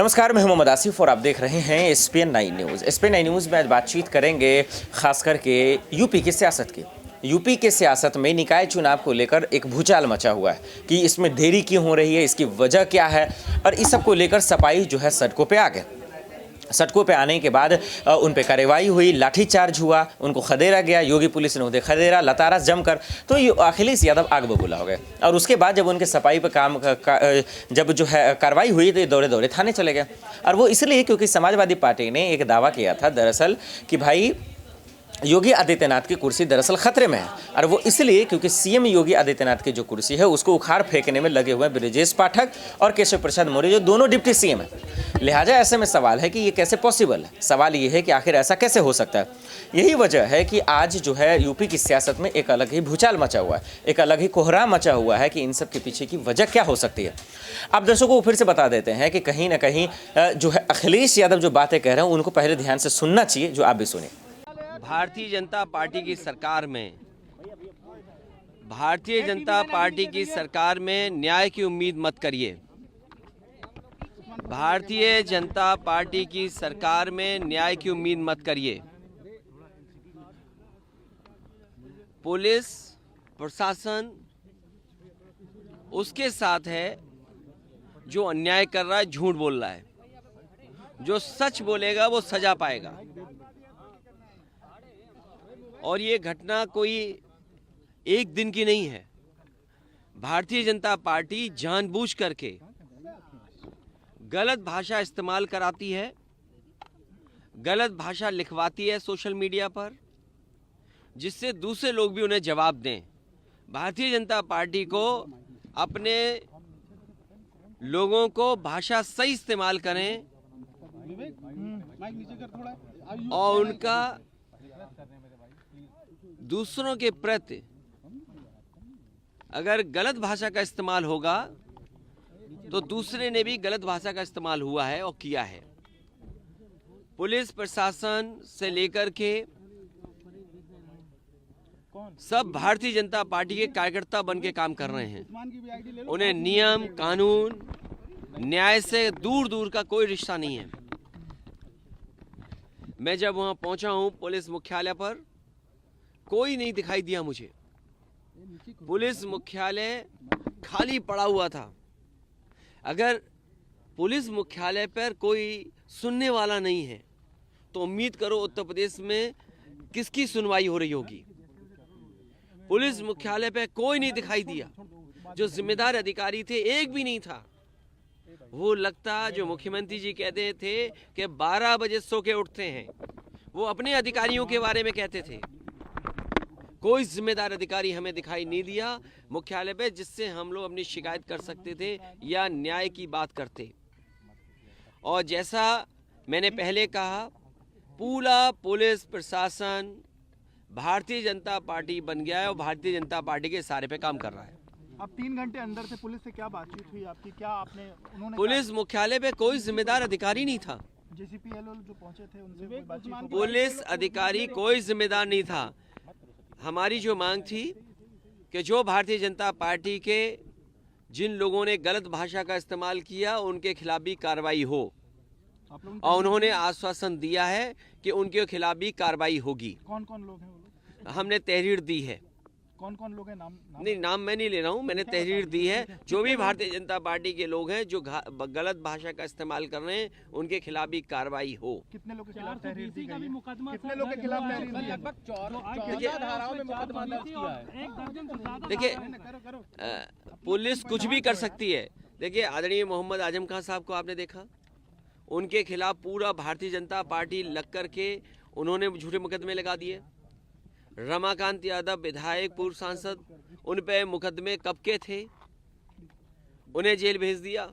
नमस्कार, मैं मोहम्मद आसिफ और आप देख रहे हैं SPN9 न्यूज़। SPN9 न्यूज़ में आज बातचीत करेंगे खास करके यूपी की सियासत की। यूपी के सियासत में निकाय चुनाव को लेकर एक भूचाल मचा हुआ है कि इसमें देरी क्यों हो रही है, इसकी वजह क्या है, और इस सब को लेकर सपाई जो है सड़कों पे आ गए। सड़कों पे आने के बाद उन पे कार्रवाई हुई, लाठीचार्ज हुआ, उनको खदेड़ा गया, योगी पुलिस ने उन्हें खदेड़ा लतारा जमकर, तो ये अखिलेश यादव आग बबूला हो गए। और उसके बाद जब उनके सफाई पे जब जो है कार्रवाई हुई तो ये दौड़े दौड़े थाने चले गए। और वो इसलिए क्योंकि समाजवादी पार्टी ने एक दावा किया था दरअसल कि भाई योगी आदित्यनाथ की कुर्सी दरअसल खतरे में है, और वो इसलिए क्योंकि सीएम योगी आदित्यनाथ की जो कुर्सी है उसको उखाड़ फेंकने में लगे हुए ब्रजेश पाठक और केशव प्रसाद मौर्य, जो दोनों डिप्टी सीएम हैं। लिहाजा ऐसे में सवाल है कि ये कैसे पॉसिबल है। सवाल ये है कि आखिर ऐसा कैसे हो सकता है। यही वजह है कि आज जो है यूपी की सियासत में एक अलग ही भूचाल मचा हुआ है, एक अलग ही कोहराम मचा हुआ है कि इन सब के पीछे की वजह क्या हो सकती है। आप दर्शकों को फिर से बता देते हैं कि कहीं ना कहीं जो है अखिलेश यादव जो बातें कह रहे हैं उनको पहले ध्यान से सुनना चाहिए, जो आप भी सुनिए। भारतीय जनता पार्टी की सरकार में न्याय की उम्मीद मत करिए। भारतीय जनता पार्टी की सरकार में न्याय की उम्मीद मत करिए। पुलिस प्रशासन उसके साथ है जो अन्याय कर रहा है, झूठ बोल रहा है। जो सच बोलेगा वो सजा पाएगा। और ये घटना कोई एक दिन की नहीं है। भारतीय जनता पार्टी जानबूझ करके गलत भाषा इस्तेमाल कराती है, गलत भाषा लिखवाती है सोशल मीडिया पर, जिससे दूसरे लोग भी उन्हें जवाब दें। भारतीय जनता पार्टी को अपने लोगों को भाषा सही इस्तेमाल करें और उनका दूसरों के प्रति अगर गलत भाषा का इस्तेमाल होगा तो दूसरे ने भी गलत भाषा का इस्तेमाल हुआ है और किया है। पुलिस प्रशासन से लेकर के सब भारतीय जनता पार्टी के कार्यकर्ता बन के काम कर रहे हैं। उन्हें नियम कानून न्याय से दूर दूर का कोई रिश्ता नहीं है। मैं जब वहां पहुंचा हूं पुलिस मुख्यालय पर, कोई नहीं दिखाई दिया मुझे। पुलिस मुख्यालय खाली पड़ा हुआ था। अगर पुलिस मुख्यालय पर कोई सुनने वाला नहीं है तो उम्मीद करो उत्तर प्रदेश में किसकी सुनवाई हो रही होगी। पुलिस मुख्यालय पर कोई नहीं दिखाई दिया। जो जिम्मेदार अधिकारी थे एक भी नहीं था। वो लगता जो मुख्यमंत्री जी कहते थे कि 12 बजे सो के उठते हैं, वो अपने अधिकारियों के बारे में कहते थे। कोई जिम्मेदार अधिकारी हमें दिखाई नहीं दिया मुख्यालय पे, जिससे हम लोग अपनी शिकायत कर सकते थे या न्याय की बात करते। और जैसा मैंने पहले कहा, पूरा पुलिस प्रशासन भारतीय जनता पार्टी बन गया है और भारतीय जनता पार्टी के इशारे पे काम कर रहा है। अब 3 घंटे अंदर से पुलिस से क्या बातचीत हुई आपकी? क्या आपने उन्होंने पुलिस मुख्यालय पे कोई जिम्मेदार अधिकारी नहीं था। JCPL जो पहुंचे थे उनसे कोई बातचीत हुई? पुलिस अधिकारी कोई जिम्मेदार नहीं था। हमारी जो मांग थी कि जो भारतीय जनता पार्टी के जिन लोगों ने गलत भाषा का इस्तेमाल किया उनके खिलाफ भी कार्रवाई हो, और उन्होंने आश्वासन दिया है कि उनके खिलाफ भी कार्रवाई होगी। कौन कौन लोग हैं वो लोग? हमने तहरीर दी है। कौन कौन लोग हैं? नाम नहीं, नाम मैं नहीं ले रहा हूँ, मैंने तहरीर दी है। जो भी भारतीय जनता पार्टी के लोग हैं जो गलत भाषा का इस्तेमाल कर रहे हैं उनके खिलाफ भी कार्रवाई हो। कितने लोगों के खिलाफ तहरीर दी गई है? कितने लोगों के खिलाफ तहरीर दी है? लगभग 14 धाराओं में मुकदमा दर्ज किया है। देखिए, पुलिस कुछ भी कर सकती है। देखिए, आदरणीय मोहम्मद आजम खान साहब को आपने देखा, उनके खिलाफ पूरा भारतीय जनता पार्टी लग करके उन्होंने झूठे मुकदमे लगा दिए। रमाकांत यादव विधायक पूर्व सांसद, उन पे मुकदमे कब के थे, उन्हें जेल भेज दिया।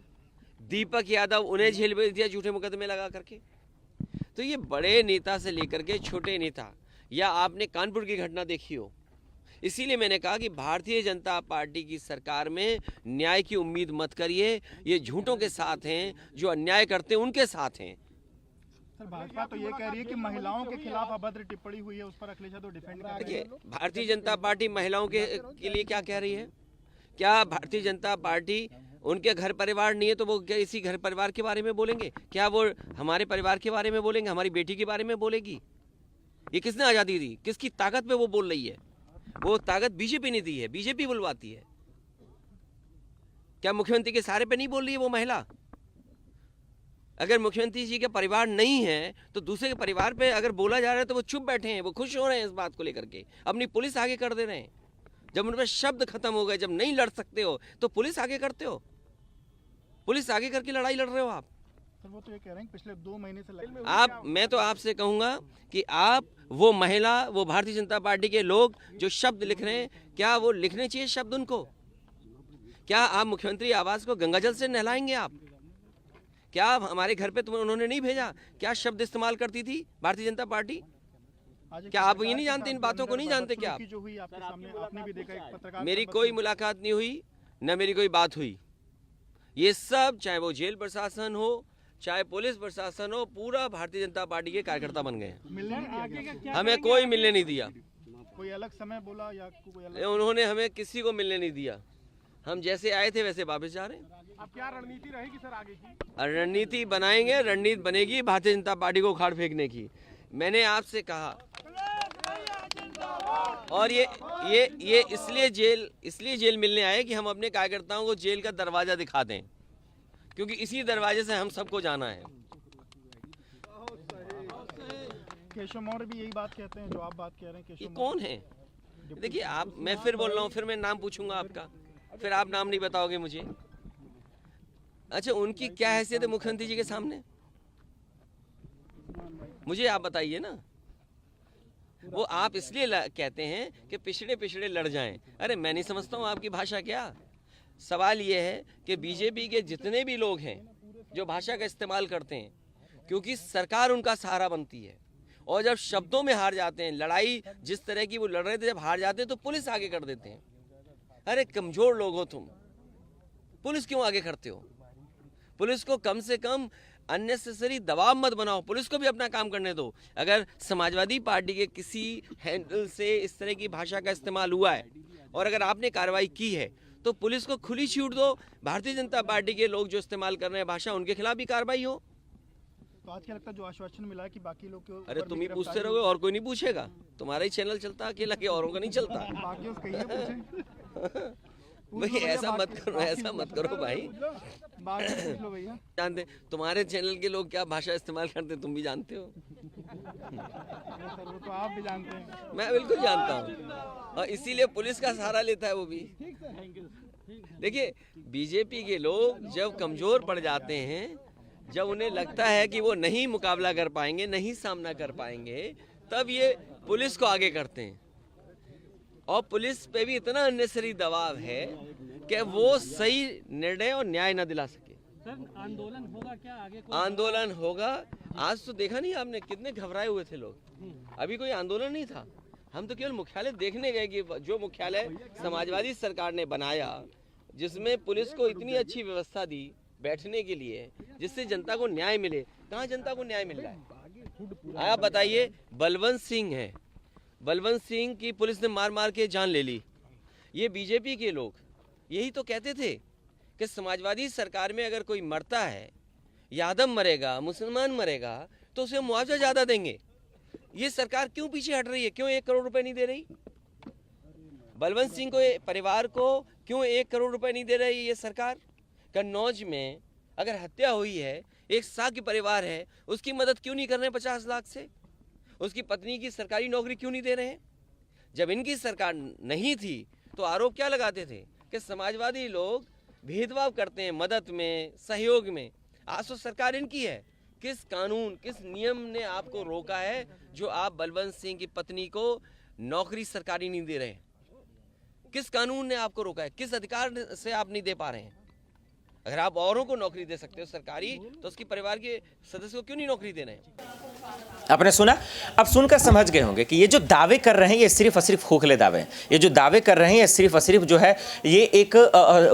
दीपक यादव, उन्हें जेल भेज दिया झूठे मुकदमे लगा करके। तो ये बड़े नेता से लेकर के छोटे नेता, या आपने कानपुर की घटना देखी हो। इसीलिए मैंने कहा कि भारतीय जनता पार्टी की सरकार में न्याय की उम्मीद मत करिए। ये झूठों के साथ हैं, जो अन्याय करते हैं उनके साथ हैं। सर, भाजपा तो ये कह रही है कि महिलाओं के खिलाफ अभद्र टिप्पणी हुई है, उस पर अखिलेश यादव डिफेंड कर रहे हैं। देखिए, भारतीय जनता पार्टी महिलाओं के लिए क्या कह रही है? क्या भारतीय जनता पार्टी उनके घर परिवार नहीं है तो वो क्या इसी घर परिवार के बारे में बोलेंगे? क्या वो हमारे परिवार के बारे में बोलेंगे, हमारी बेटी के बारे में बोलेगी? ये किसने आज़ादी दी? किसकी ताकत पे वो बोल रही है? वो ताकत बीजेपी ने दी है, बीजेपी बुलवाती है। क्या मुख्यमंत्री के सहारे पे नहीं बोल रही है वो महिला? अगर मुख्यमंत्री जी के परिवार नहीं है तो दूसरे के परिवार पे अगर बोला जा रहा है तो वो चुप बैठे हैं, वो खुश हो रहे हैं इस बात को लेकर के, अपनी पुलिस आगे कर दे रहे हैं। जब उन पर शब्द खत्म हो गए, जब नहीं लड़ सकते हो तो पुलिस आगे करते हो, पुलिस आगे करके लड़ाई लड़ रहे हो आप। सर वो तो ये कह रहे हैं पिछले 2 महीने से आप, मैं तो आपसे कहूंगा कि आप वो महिला, वो भारतीय जनता पार्टी के लोग जो शब्द लिख रहे हैं, क्या वो लिखने चाहिए शब्द उनको? क्या आप मुख्यमंत्री आवास को गंगाजल से नहलाएंगे आप? क्या हमारे घर पे तुम्हें उन्होंने नहीं भेजा? क्या शब्द इस्तेमाल करती थी भारतीय जनता पार्टी? क्या आप ये नहीं जानते, इन बातों को नहीं जानते क्या आप? जो हुई आपके सामने, आपने भी देखा, एक पत्रकार मेरी कोई मुलाकात नहीं हुई, न मेरी कोई बात हुई। ये सब, चाहे वो जेल प्रशासन हो, चाहे पुलिस प्रशासन हो, पूरा भारतीय जनता पार्टी के कार्यकर्ता बन गए। मिलने नहीं दिया, हमें कोई मिलने नहीं दिया, कोई अलग समय बोला या कोई अलग? उन्होंने हमें किसी को मिलने नहीं दिया। हम जैसे आए थे वैसे वापस जा रहे हैं। अब क्या रणनीति रहेगी सर आगे की? रणनीति बनाएंगे, रणनीति बनेगी भारतीय जनता पार्टी को उखाड़ फेंकने की। मैंने आपसे कहा, और ये इसलिए जेल मिलने आए कि हम अपने कार्यकर्ताओं को जेल का दरवाजा दिखा दें, क्योंकि इसी दरवाजे से हम सबको जाना है। केशव मौर्य भी यही बात कहते हैं जो आप बात कह रहे हैं। ये केशव कौन है? देखिए आप, मैं फिर बोल रहा हूँ, फिर मैं नाम पूछूंगा आपका, फिर आप नाम नहीं बताओगे मुझे। अच्छा, उनकी क्या हैसियत है मुख्यमंत्री जी के सामने? मुझे आप बताइए ना। वो आप इसलिए कहते हैं कि पिछड़े लड़ जाएं। अरे मैं नहीं समझता हूँ आपकी भाषा क्या। सवाल ये है कि बीजेपी के जितने भी लोग हैं जो भाषा का इस्तेमाल करते हैं, क्योंकि सरकार उनका सहारा बनती है, और जब शब्दों में हार जाते हैं, लड़ाई जिस तरह की वो लड़ रहे थे, जब हार जाते हैं तो पुलिस आगे कर देते हैं। अरे कमजोर लोग हो तुम, पुलिस क्यों आगे करते हो? पुलिस को कम से कम अननेसेसरी दबाव मत बनाओ, पुलिस को भी अपना काम करने दो। अगर समाजवादी पार्टी के किसी हैंडल से इस तरह की भाषा का इस्तेमाल हुआ है और अगर आपने कार्रवाई की है तो पुलिस को खुली छूट दो। भारतीय जनता पार्टी के लोग जो इस्तेमाल कर रहे हैं भाषा, उनके खिलाफ भी कार्रवाई हो। तो आज क्या लगता है जो आश्वासन मिला है कि बाकी लोग के अरे तुम ही पूछते रहोगे, और कोई नहीं पूछेगा। तुम्हारा ही चैनल चलता है अकेला, के औरों का नहीं चलता। बाकियों से कहिए पूछें। भाई ऐसा मत करो, ऐसा मत करो भाई। बाकी पूछ लो भैया। जानते तुम्हारे चैनल के लोग क्या भाषा इस्तेमाल करते, तुम भी जानते हो। सर वो तो आप भी जानते हैं। मैं बिल्कुल जानता हूँ, और इसीलिए पुलिस का सहारा लेता है वो भी। देखिए बीजेपी के लोग जब कमजोर पड़ जाते हैं, जब उन्हें लगता है कि वो नहीं मुकाबला कर पाएंगे, नहीं सामना कर पाएंगे, तब ये पुलिस को आगे करते हैं। और पुलिस पे भी इतना अननेसेसरी दबाव है कि वो सही निर्णय और न्याय न दिला सके। सर आंदोलन होगा क्या आगे? आंदोलन होगा। आज तो देखा नहीं आपने, कितने घबराए हुए थे लोग। अभी कोई आंदोलन नहीं था, हम तो केवल मुख्यालय देखने गए कि जो मुख्यालय समाजवादी सरकार ने बनाया, जिसमें पुलिस को इतनी अच्छी व्यवस्था दी बैठने के लिए, जिससे जनता को न्याय मिले, कहाँ जनता को न्याय मिल रहा है? आप बताइए। बलवंत सिंह है, बलवंत सिंह की पुलिस ने मार मार के जान ले ली। ये बीजेपी के लोग यही तो कहते थे कि समाजवादी सरकार में अगर कोई मरता है, यादव मरेगा, मुसलमान मरेगा, तो उसे मुआवजा ज़्यादा देंगे। ये सरकार क्यों पीछे हट रही है? क्यों 1 करोड़ रुपए नहीं दे रही? बलवंत सिंह को, परिवार को क्यों 1 करोड़ रुपए नहीं दे रही ये सरकार? कन्नौज में अगर हत्या हुई है, एक साकी परिवार है, उसकी मदद क्यों नहीं कर रहे 50 लाख से? उसकी पत्नी की सरकारी नौकरी क्यों नहीं दे रहे हैं? जब इनकी सरकार नहीं थी तो आरोप क्या लगाते थे कि समाजवादी लोग भेदभाव करते हैं मदद में, सहयोग में। आज तो सरकार इनकी है। किस कानून, किस नियम ने आपको रोका है जो आप बलवंत सिंह की पत्नी को नौकरी सरकारी नहीं दे रहे हैं? किस कानून ने आपको रोका है? किस अधिकार से आप नहीं दे पा रहे हैं? अगर आप औरों को नौकरी दे सकते हो सरकारी, तो उसकी परिवार के सदस्य को क्यों नहीं नौकरी दे रहे हैं? आपने सुना, अब सुनकर समझ गए होंगे कि ये जो दावे कर रहे हैं ये सिर्फ और सिर्फ खोखले दावे हैं। ये जो दावे कर रहे हैं ये सिर्फ और सिर्फ जो है ये एक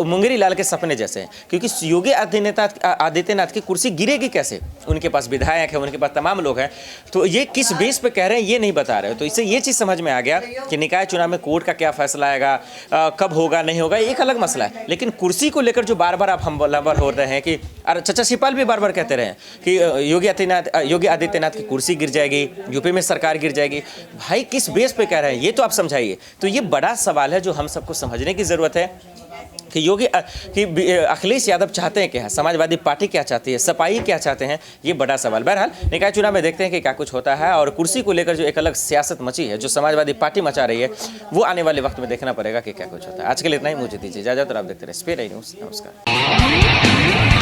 मुंगेरी लाल के सपने जैसे हैं, क्योंकि योगी आदित्यनाथ की कुर्सी गिरेगी कैसे? उनके पास विधायक है, उनके पास तमाम लोग हैं, तो ये किस बेस पे कह रहे हैं ये नहीं बता रहे। तो इससे ये चीज़ समझ में आ गया कि निकाय चुनाव में कोर्ट का क्या फैसला आएगा, कब होगा नहीं होगा, एक अलग मसला है। लेकिन कुर्सी को लेकर जो बार बार आप हमलावर हो रहे हैं कि और चचा शिवपाल भी बार बार कहते रहे कि योगी आदित्यनाथ की कुर्सी गिर जाएगी, यूपी में सरकार गिर जाएगी। भाई किस बेस पे कह रहे हैं ये तो आप समझाइए। तो ये बड़ा सवाल है जो हम सबको समझने की जरूरत है कि अखिलेश यादव चाहते हैं क्या, समाजवादी पार्टी क्या चाहती है, सपाई क्या चाहते हैं, ये बड़ा सवाल। बहरहाल निकाय चुनाव में देखते हैं कि क्या कुछ होता है, और कुर्सी को लेकर जो एक अलग सियासत मची है, जो समाजवादी पार्टी मचा रही है, वो आने वाले वक्त में देखना पड़ेगा कि क्या कुछ होता है। आज के लिए इतना ही, मुझे दीजिए इजाजत और आप देखते रहे SPN न्यूज़। नमस्कार।